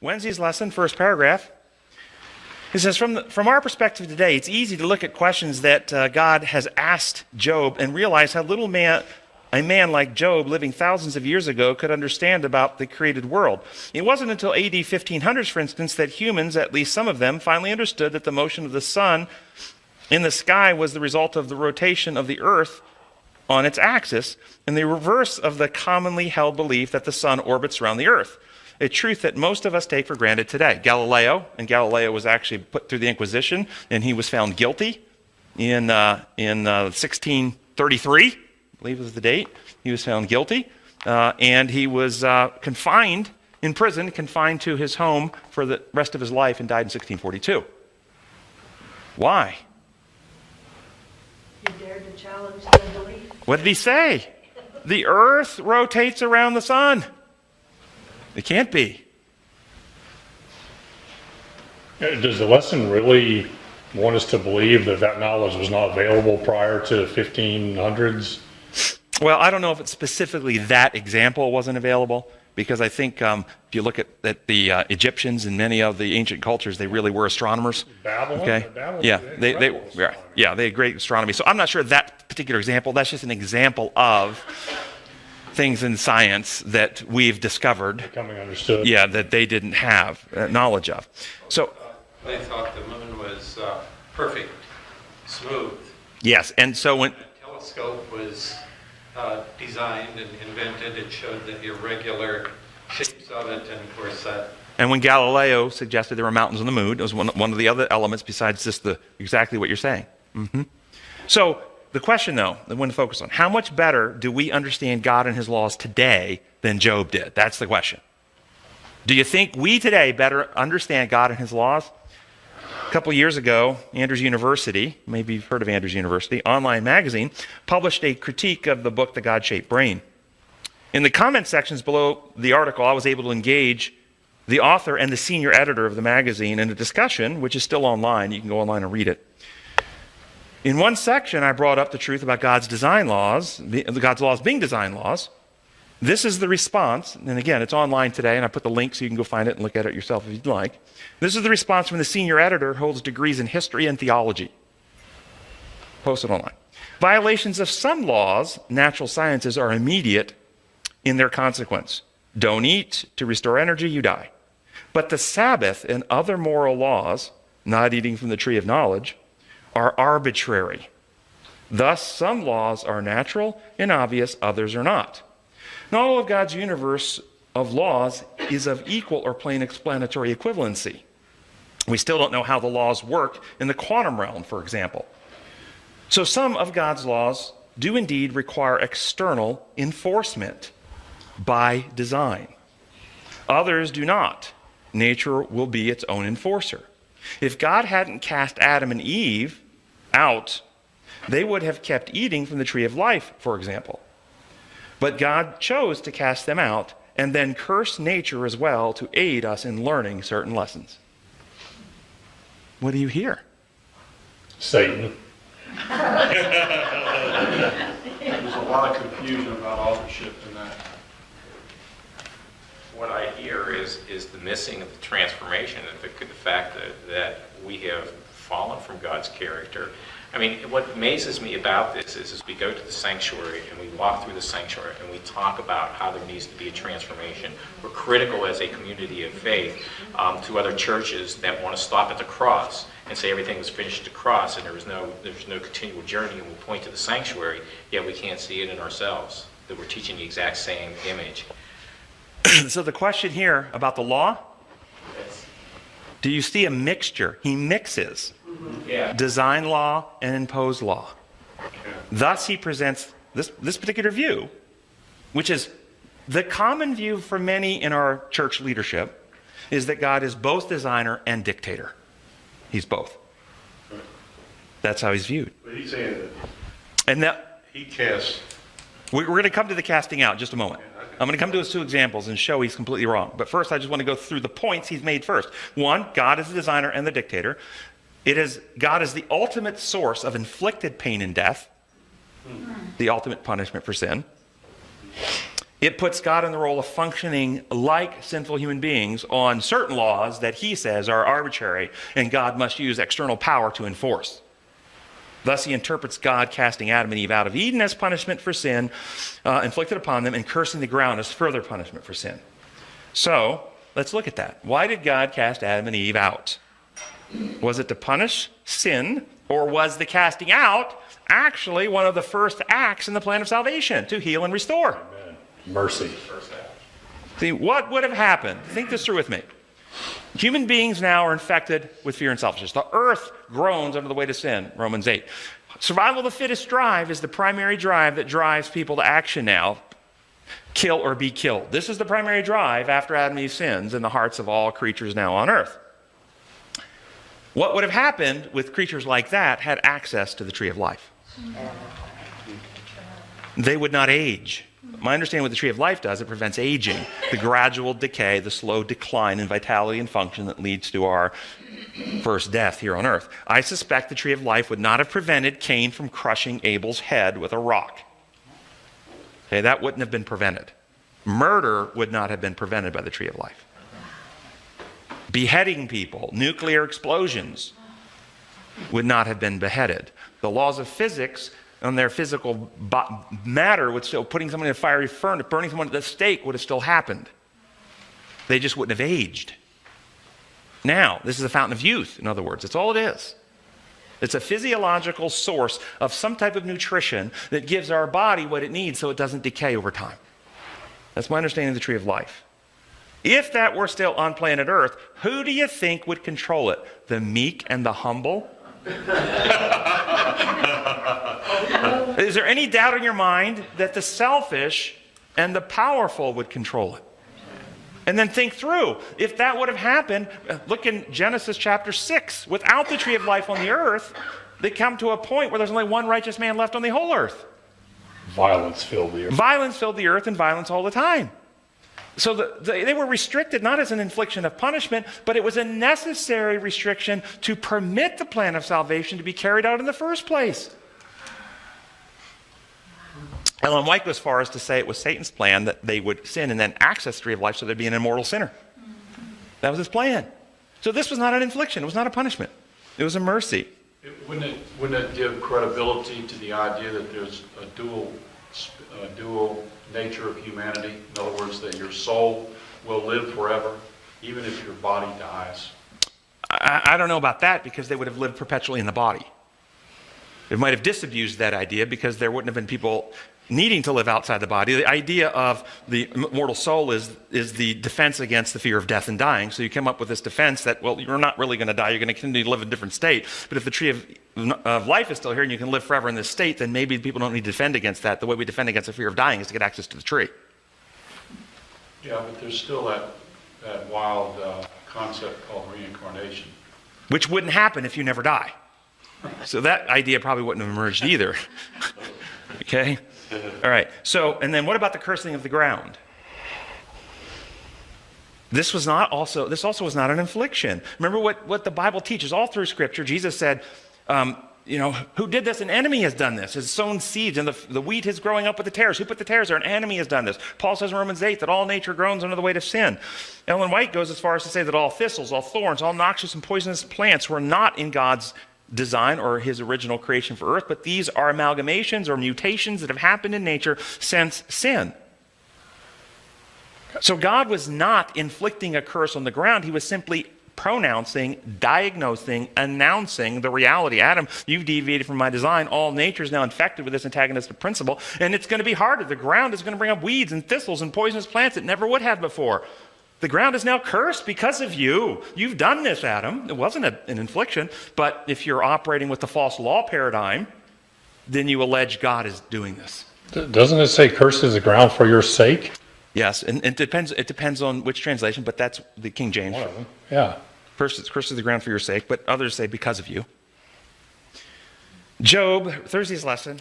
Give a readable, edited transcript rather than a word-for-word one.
Wednesday's lesson, first paragraph. It says, from our perspective today, it's easy to look at questions that God has asked Job and realize how little a man like Job living thousands of years ago could understand about the created world. It wasn't until AD 1500s, for instance, that humans, at least some of them, finally understood that the motion of the sun in the sky was the result of the rotation of the earth on its axis, and the reverse of the commonly held belief that the sun orbits around the earth, a truth that most of us take for granted today. Galileo was actually put through the Inquisition, and he was found guilty in 1633, I believe was the date. He was found guilty, and he was confined in prison, confined to his home for the rest of his life, and died in 1642. Why? He dared to challenge their belief. What did he say? The earth rotates around the sun. It can't be. Does the lesson really want us to believe that that knowledge was not available prior to 1500s? Well, I don't know if it's specifically that example wasn't available, because I think if you look at the Egyptians and many of the ancient cultures, they really were astronomers. Babylon? Okay. Babylon Yeah, was they incredible had great astronomy. So I'm not sure that particular example. That's just an example of things in science that we've discovered. becoming understood. Yeah, that they didn't have knowledge of. So They thought the moon was perfect, smooth. yes, and so when The telescope was designed and invented. It showed the irregular shapes of it, and of course that. And when Galileo suggested there were mountains on the moon, it was one of the other elements besides just exactly what you're saying. So the question, though, that I want to focus on, how much better do we understand God and his laws today than Job did? That's the question. Do you think we today better understand God and his laws? A couple years ago, Andrews University, maybe you've heard of Andrews University, online magazine, published a critique of the book, The God-Shaped Brain. In the comment sections below the article, I was able to engage the author and the senior editor of the magazine in a discussion, which is still online. You can go online and read it. In one section, I brought up the truth about God's design laws, God's laws being design laws. This is the response, and again, it's online today, and I put the link so you can go find it and look at it yourself if you'd like. This is the response from the senior editor who holds degrees in history and theology. Posted online. Violations of some laws, natural sciences, are immediate in their consequence. Don't eat, to restore energy, you die. But the Sabbath and other moral laws, not eating from the tree of knowledge, are arbitrary. Thus, some laws are natural and obvious, others are not. Not all of God's universe of laws is of equal or plain explanatory equivalency. We still don't know how the laws work in the quantum realm, for example. So some of God's laws do indeed require external enforcement by design. Others do not. Nature will be its own enforcer. If God hadn't cast Adam and Eve out, they would have kept eating from the tree of life, for example. But God chose to cast them out and then curse nature as well to aid us in learning certain lessons. What do you hear? Satan. There's a lot of confusion about authorship in that. What I hear is the missing of the transformation, the fact that we have fallen from God's character. I mean, what amazes me about this is we go to the sanctuary and we walk through the sanctuary and we talk about how there needs to be a transformation. We're critical as a community of faith to other churches that want to stop at the cross and say everything was finished at the cross and there's no continual journey, and we point to the sanctuary, yet we can't see it in ourselves, that we're teaching the exact same image. So the question here about the law, do you see a mixture? He mixes design law and imposed law. Thus he presents this particular view, which is the common view for many in our church leadership, is that God is both designer and dictator. He's both. That's how he's viewed. But he's saying that And that he casts. we're going to come to the casting out in just a moment. I'm going to come to his two examples and show he's completely wrong. But first, I just want to go through the points he's made first. One, God is the designer and the dictator. God is the ultimate source of inflicted pain and death, the ultimate punishment for sin. It puts God in the role of functioning like sinful human beings on certain laws that he says are arbitrary and God must use external power to enforce. Thus, he interprets God casting Adam and Eve out of Eden as punishment for sin inflicted upon them and cursing the ground as further punishment for sin. So, let's look at that. Why did God cast Adam and Eve out? Was it to punish sin, or was the casting out actually one of the first acts in the plan of salvation, to heal and restore? Amen. Mercy. See, what would have happened? Think this through with me. Human beings now are infected with fear and selfishness. The earth groans under the weight of sin, Romans 8. Survival of the fittest drive is the primary drive that drives people to action now. Kill or be killed. This is the primary drive after Adam and Eve sins in the hearts of all creatures now on earth. What would have happened with creatures like that had access to the tree of life? They would not age. My understanding of what the tree of life does, it prevents aging, the gradual decay, the slow decline in vitality and function that leads to our first death here on earth. I suspect the tree of life would not have prevented Cain from crushing Abel's head with a rock. Okay, that wouldn't have been prevented. Murder would not have been prevented by the tree of life. Beheading people, nuclear explosions would not have been beheaded. The laws of physics on their physical matter would still, putting someone in a fiery furnace, burning someone at the stake would have still happened. They just wouldn't have aged. Now, this is a fountain of youth, in other words. That's all it is. It's a physiological source of some type of nutrition that gives our body what it needs so it doesn't decay over time. That's my understanding of the tree of life. If that were still on planet Earth, who do you think would control it? The meek and the humble? Is there any doubt in your mind that the selfish and the powerful would control it? And then think through, if that would have happened, look in Genesis chapter 6. Without the tree of life on the earth, they come to a point where there's only one righteous man left on the whole earth. Violence filled the earth. Violence filled the earth, and violence all the time. So they were restricted not as an infliction of punishment, but it was a necessary restriction to permit the plan of salvation to be carried out in the first place. Ellen White goes as far as to say it was Satan's plan that they would sin and then access the tree of life so there'd be an immortal sinner. That was his plan. So this was not an infliction. It was not a punishment. It was a mercy. Wouldn't it give credibility to the idea that there's a dual nature of humanity? In other words, that your soul will live forever, even if your body dies? I don't know about that, because they would have lived perpetually in the body. It might have disabused that idea because there wouldn't have been people needing to live outside the body. The idea of the immortal soul is the defense against the fear of death and dying. So you come up with this defense that, well, you're not really going to die. You're going to continue to live in a different state. But if the tree of life is still here and you can live forever in this state, then maybe people don't need to defend against that. The way we defend against the fear of dying is to get access to the tree. Yeah, but there's still that wild concept called reincarnation. Which wouldn't happen if you never die. So that idea probably wouldn't have emerged either. Okay? All right. So, and then what about the cursing of the ground? This also was not an infliction. Remember what the Bible teaches all through Scripture. Jesus said, who did this? An enemy has done this. Has sown seeds, and the wheat is growing up with the tares. Who put the tares there? An enemy has done this. Paul says in Romans 8 that all nature groans under the weight of sin. Ellen White goes as far as to say that all thistles, all thorns, all noxious and poisonous plants were not in God's design or his original creation for earth, but these are amalgamations or mutations that have happened in nature since sin. So God was not inflicting a curse on the ground. He was simply pronouncing, diagnosing, announcing the reality. Adam, you've deviated from my design. All nature is now infected with this antagonistic principle, and it's going to be harder. The ground is going to bring up weeds and thistles and poisonous plants it never would have before. The ground is now cursed because of you. You've done this, Adam. It wasn't an infliction, but if you're operating with the false law paradigm, then you allege God is doing this. Doesn't it say curses the ground for your sake? Yes, and it depends on which translation, but that's the King James. One of them. Yeah. First, curses the ground for your sake, but others say because of you. Job, Thursday's lesson.